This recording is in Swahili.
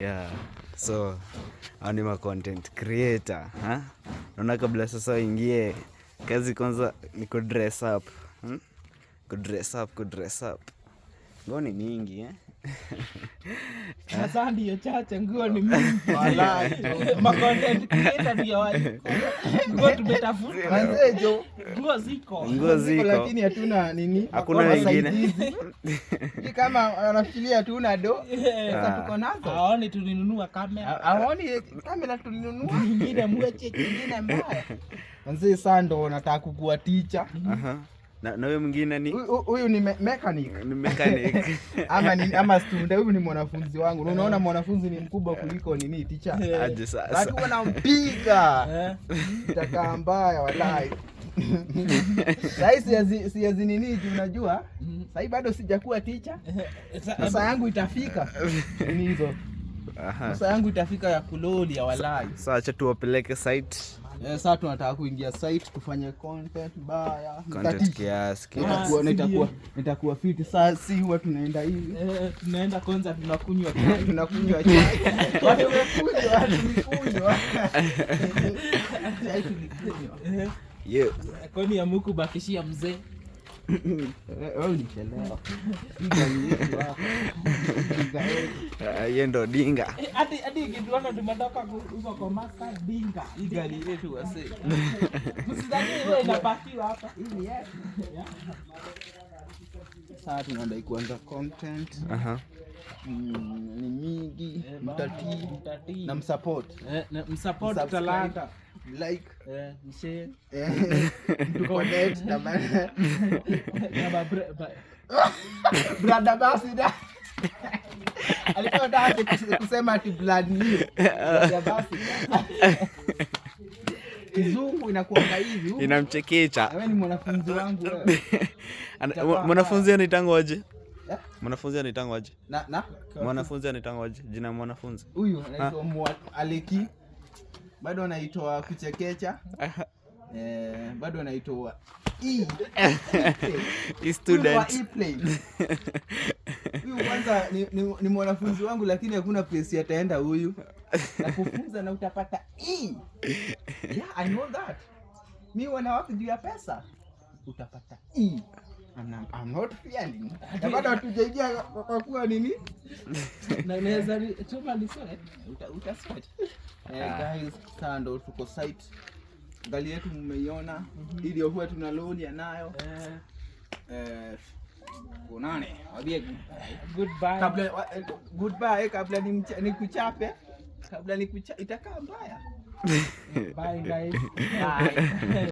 Yeah, so hao ni content creator, ha? Naona kabla sasa uingie kazi kwanza ni kudress up. Kudress up. Nguo ni mingi, Sasa ndio chache, nguo ni mingi. Wallahi. Content creator ndio wale. Nguo tumetafuta. Manzejo, Nguo ziko. Lakini hatuna nini? Hakuna wengine. Ni kama wanafikiria hatuna do. Sasa tuko nazo. Haoni tulinunua kamera. Haoni kamera tulinunua. Nyingine mweche, nyingine mbaya. Manze sasa ndo nataka kukuwa teacher. Aha. Na huyo mwingine ni huyu ni mechanic. Ni mechanic. ama student, huyu ni mwanafunzi wangu. Unaona mwanafunzi ni mkubwa kuliko nini teacher. Aje sasa. Watu wanampiga. Itakaa mbaya wallahi. Sasa siazi nini unajua? Sasa bado sijakuwa teacher. Sasa yangu itafika. Ni hizo. Sasa yangu itafika ya kuloli ya wallahi. Sasa acha tuwapeleke site. Sasa tunataka kuingia site tufanye content baya. Content kiasi. Nitakuwa fit. Sasa si huwa tunaenda hivi. Tunaenda kwanza tunakunywa chai. Watu wamekunywa. Chai tulikunywa. Yeah. Kwani ya muku bakishia mzee. Wewe unichelewa. Yeye ndo dinga. Hadi kituona tumetoka huko kwa master dinga. Igali yetu wase. Msidhani wewe inapakiwa hapa. Sasa tunaenda kuanza content. Aha. Ni mingi, mtatii na msupport. Msupport talanta. Like mshare. Connect na bana. Na Brother basi da. Alikuwa nataka kusema ati blood new. Brother basi. Kizungu inakuanga hivi. Inamchekecha. Wewe ni mwanafunzi wangu wewe. Mwanafunzi anaitangwa aje? Mwanafunzi anaitangwa aje? Na Mwanafunzi anaitangwa aje? Jina mwanafunzi. Huyu anaitwa Aleki. Bado anaitwa Kuchekecha. Bado anaitwa Student. Huyu kwanza ni mwanafunzi wangu lakini hakuna place ataenda huyu. Na kufunza na utapata Yeah, I know that. Mimi wanawake juu ya pesa. Utapata I'm not fearing. Bado hatujaingia kwa kuwa nini? na naweza choma ni sweat. Utasweat. Guys, sasa ndo tuko site. Gari yetu mmeiona. Ili huwa tuna loan nayo. Kunane. Wabie Goodbye. Goodbye kabla nikuchape. Itakaa mbaya. Bye guys. Bye.